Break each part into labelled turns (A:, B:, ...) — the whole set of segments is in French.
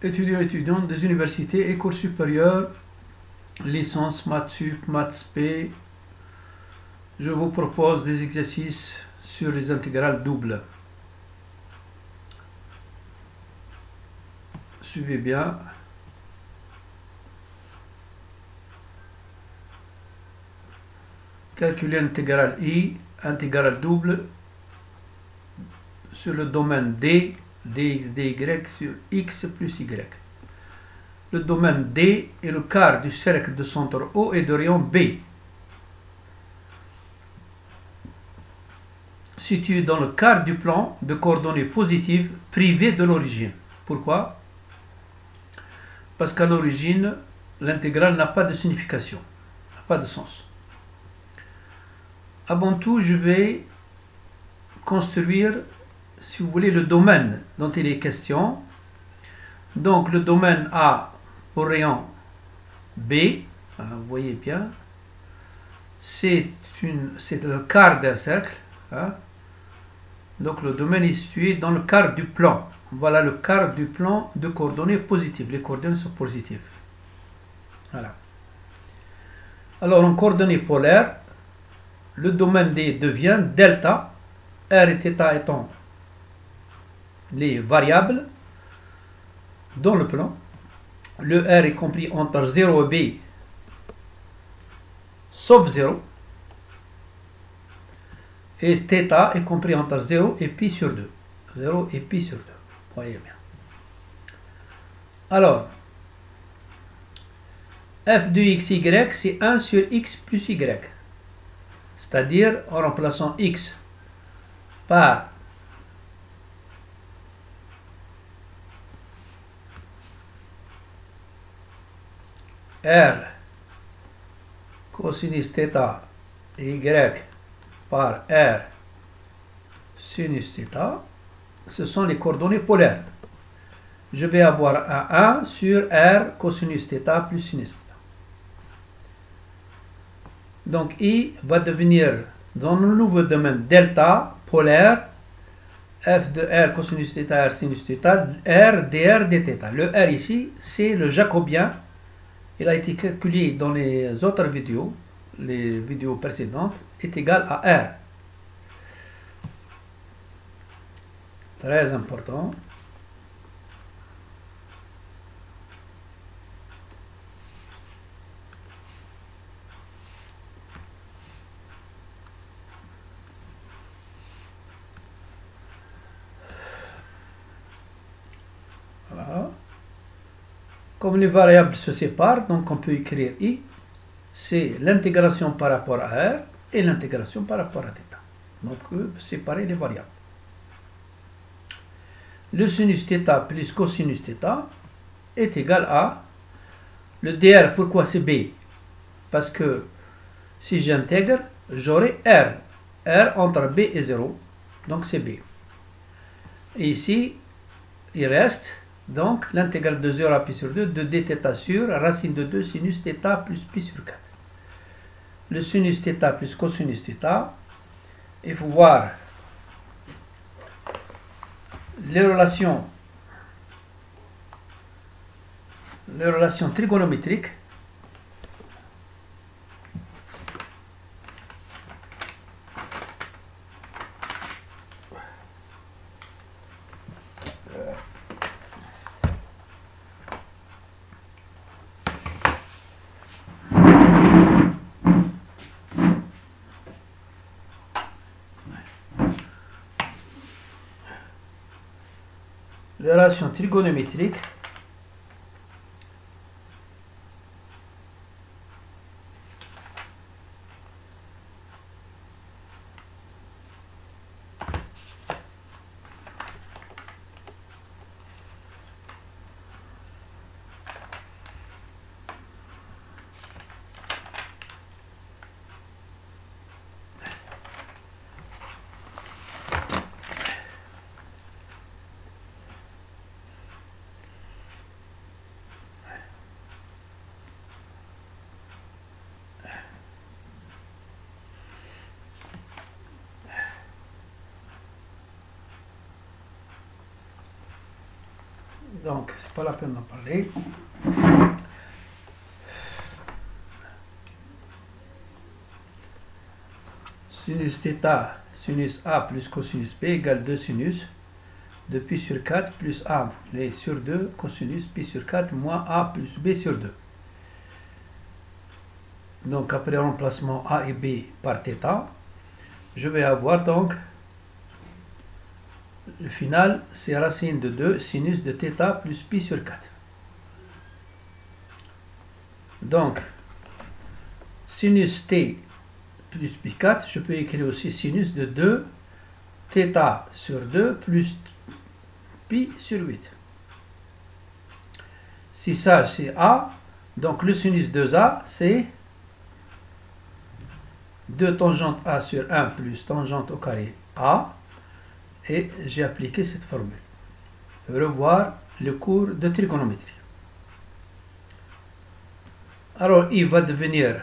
A: étudiants des universités, écoles supérieures, licence, maths sup, maths p. Je vous propose des exercices sur les intégrales doubles. Suivez bien. Calculer l'intégrale I, intégrale double, sur le domaine D, dx, dy sur x plus y. Le domaine D est le quart du cercle de centre O et de rayon B, situé dans le quart du plan de coordonnées positives privé de l'origine. Pourquoi? Parce qu'à l'origine, l'intégrale n'a pas de signification, n'a pas de sens. Avant tout, je vais construire, si vous voulez, le domaine dont il est question. Donc, le domaine A pour rayon B, vous voyez bien, c'est le quart d'un cercle. Donc, le domaine est situé dans le quart du plan. Voilà le quart du plan de coordonnées positives. Les coordonnées sont positives. Voilà. Alors, en coordonnées polaires, le domaine D devient delta, R et θ étant les variables dans le plan. Le R est compris entre 0 et B, sauf 0. Et θ est compris entre 0 et pi sur 2. 0 et pi sur 2. Voyez bien. Alors, f de xy, c'est 1 sur x plus y. C'est-à-dire, en remplaçant x par r cosinus θ et y par r sinus θ, ce sont les coordonnées polaires. Je vais avoir un 1 sur r cosinus θ plus sinus θ. Donc I va devenir, dans le nouveau domaine delta polaire, f de r cosinus θ, r sinus θ, r dr dθ. Le r ici, c'est le jacobien. Il a été calculé dans les autres vidéos, les vidéos précédentes, est égal à r. Très important. Voilà. Comme les variables se séparent, donc on peut écrire I, c'est l'intégration par rapport à R et l'intégration par rapport à θ. Donc, on peut séparer les variables. Le sinus θ plus cosinus θ est égal à le dr. Pourquoi c'est B? Parce que si j'intègre, j'aurai R. R entre B et 0, donc c'est B. Et ici, il reste donc l'intégrale de 0 à pi sur 2 de dθ sur racine de 2 sinus θ plus pi sur 4. Le sinus θ plus cosinus θ, il faut voir les relations trigonométriques. Les relations trigonométriques Donc, c'est pas la peine d'en parler. Sinus θ, sinus A plus cosinus B égale 2 sinus de pi sur 4 plus A sur 2 cosinus pi sur 4 moins A plus B sur 2. Donc, après remplacement A et B par θ, je vais avoir donc le final, c'est racine de 2 sinus de θ plus pi sur 4. Donc, sinus t plus pi 4, je peux écrire aussi sinus de 2 θ sur 2 plus pi sur 8. Si ça c'est A, donc le sinus 2A c'est 2 tangente A sur 1 plus tangente au carré A, et j'ai appliqué cette formule. Revoir le cours de trigonométrie. Alors il va devenir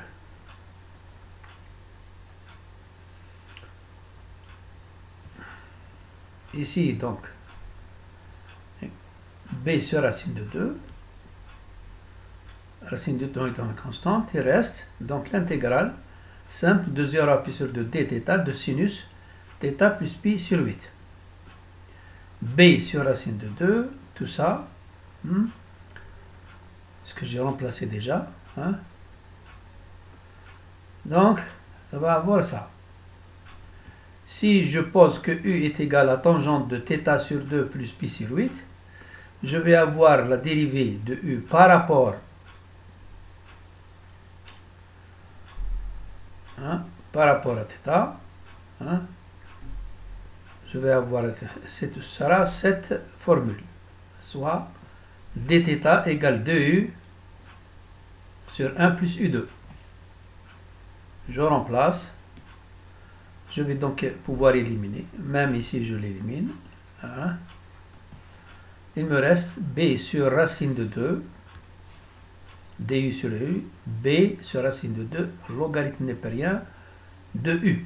A: ici donc B sur racine de 2, racine de 2 étant constante, il reste donc l'intégrale simple de 0 à pi sur 2 dθ de sinus θ plus pi sur 8. B sur racine de 2, tout ça, ce que j'ai remplacé déjà. Donc, ça va avoir ça. Si je pose que U est égal à tangente de θ sur 2 plus pi sur 8, je vais avoir la dérivée de U par rapport à θ. Je vais avoir, ce sera cette formule, soit dθ égale 2U sur 1 plus U2. Je remplace, je vais donc pouvoir éliminer, même ici je l'élimine. Il me reste B sur racine de 2, du sur U, B sur racine de 2, logarithme népérien de U.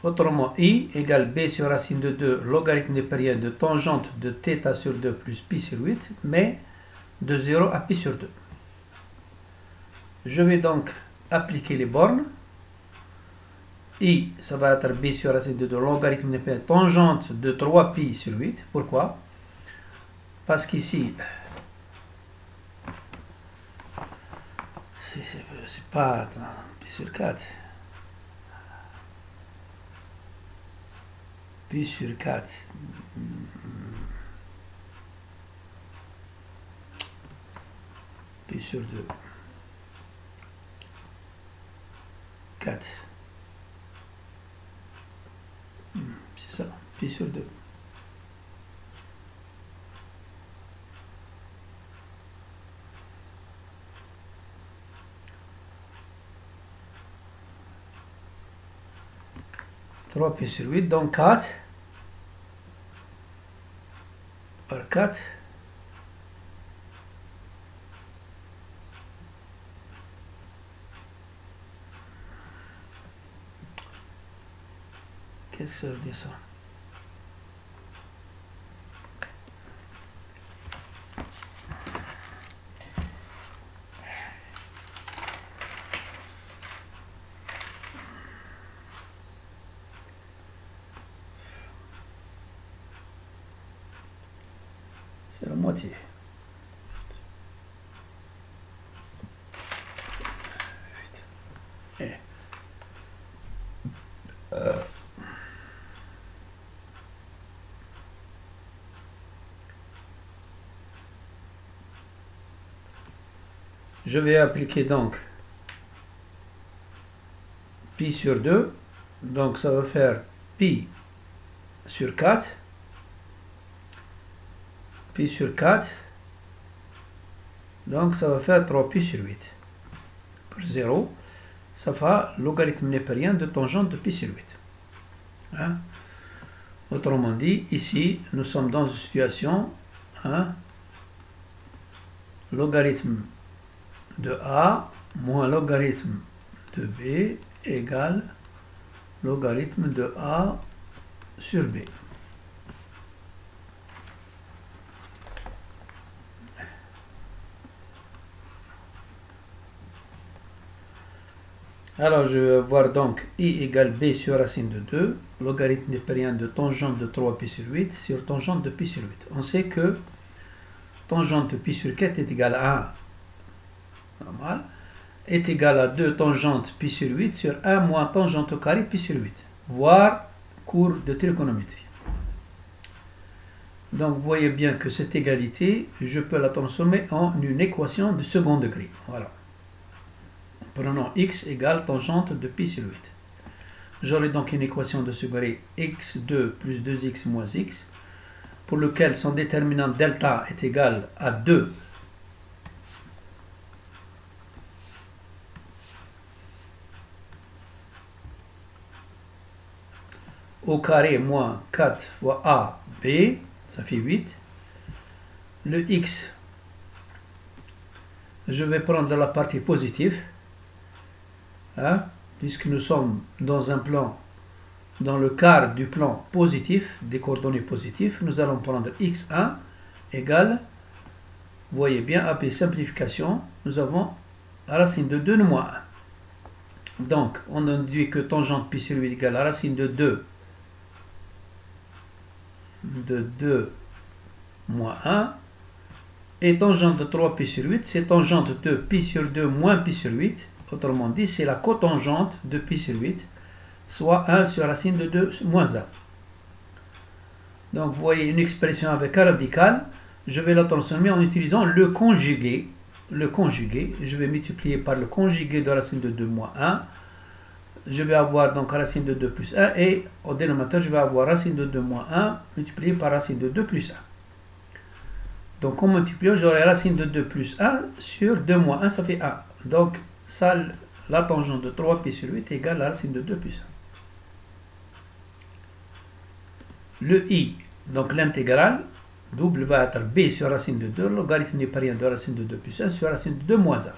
A: Autrement, I égale B sur racine de 2, logarithme népérien de tangente de θ sur 2 plus pi sur 8, mais de 0 à pi sur 2. Je vais donc appliquer les bornes. I, ça va être B sur racine de 2, logarithme népérien tangente de 3 pi sur 8. Pourquoi? Parce qu'ici, c'est pas pi sur 4. Pi sur 4. Pi sur 2. 4. C'est ça, pi sur 2. Trois pi sur 8, donc 4 par 4. Qu'est-ce que ça veut dire ça? C'est la moitié. Je vais appliquer donc pi sur 2, donc ça va faire pi sur 4, pi sur 4, donc ça va faire 3 pi sur 8. Pour 0, ça fera logarithme népérien de tangente de pi sur 8. Autrement dit, ici, nous sommes dans une situation, logarithme de A moins logarithme de B égale logarithme de A sur B. Alors, je vais voir donc I égale B sur racine de 2, logarithme népérien de tangente de 3π sur 8 sur tangente de π sur 8. On sait que tangente de π sur 4 est égale à 1, normal, est égal à 2 tangente π sur 8 sur 1 moins tangente au carré π sur 8, voire cours de trigonométrie. Donc vous voyez bien que cette égalité, je peux la transformer en une équation de second degré. Voilà. Prenons x égale tangente de π sur 8. J'aurai donc une équation de second degré x2 plus 2x moins x, pour lequel son déterminant delta est égal à 2 au carré moins 4 fois a, b, ça fait 8. Le x, je vais prendre la partie positive, hein, puisque nous sommes dans un plan, dans le quart du plan positif, des coordonnées positives, nous allons prendre x1 égale, vous voyez bien, après simplification, nous avons la racine de 2 moins 1. Donc, on déduit que tangente π sur 8 égale la racine de 2 moins 1, et tangente de 3π sur 8, c'est tangente de π sur 2 moins π sur 8, autrement dit, c'est la cotangente de π sur 8, soit 1 sur racine de 2 moins 1. Donc, vous voyez une expression avec un radical, je vais la transformer en utilisant le conjugué. Le conjugué, je vais multiplier par le conjugué de racine de 2 moins 1, je vais avoir donc racine de 2 plus 1, et au dénominateur, je vais avoir racine de 2 moins 1 multiplié par racine de 2 plus 1. Donc en multipliant, j'aurai racine de 2 plus 1 sur 2 moins 1, ça fait 1. Donc ça, la tangente de 3π sur 8 est égale à la racine de 2 plus 1. Le i, donc l'intégrale, double va être b sur racine de 2, logarithme népérien de racine de 2 plus 1 sur racine de 2 moins 1.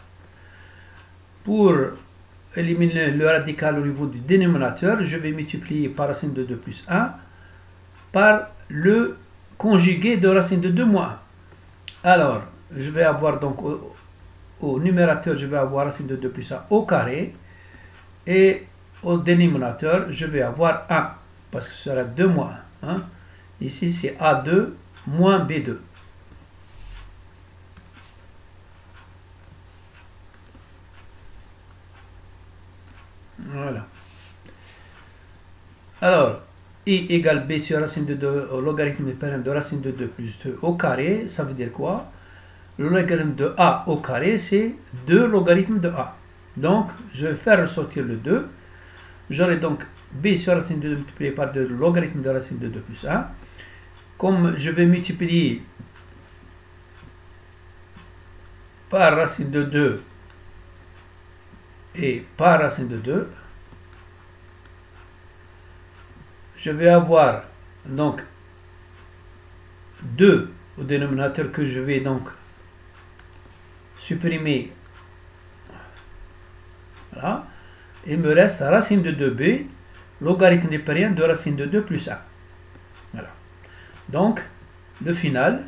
A: Pour éliminer le radical au niveau du dénominateur, je vais multiplier par racine de 2 plus 1 par le conjugué de racine de 2 moins 1. Alors, je vais avoir donc au numérateur, je vais avoir racine de 2 plus 1 au carré, et au dénominateur, je vais avoir 1, parce que ce sera 2 moins 1. Hein. Ici, c'est A2 moins B2. Voilà. Alors, i égale b sur racine de 2 au logarithme népérien de racine de 2 plus 2 au carré, ça veut dire quoi? Le logarithme de a au carré, c'est 2 logarithmes de a. Donc, je vais faire ressortir le 2. J'aurai donc b sur racine de 2 multiplié par 2, le logarithme de racine de 2 plus 1. Comme je vais multiplier par racine de 2 et par racine de 2, je vais avoir donc 2 au dénominateur que je vais donc supprimer. Voilà. Il me reste racine de 2b, logarithme népérien de racine de 2 plus 1. Voilà. Donc, le final,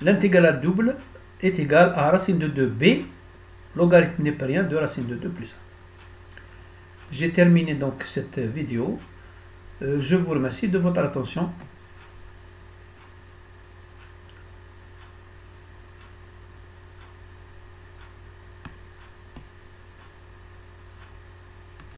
A: l'intégrale double est égale à racine de 2b, logarithme népérien de racine de 2 plus 1. J'ai terminé donc cette vidéo. Je vous remercie de votre attention.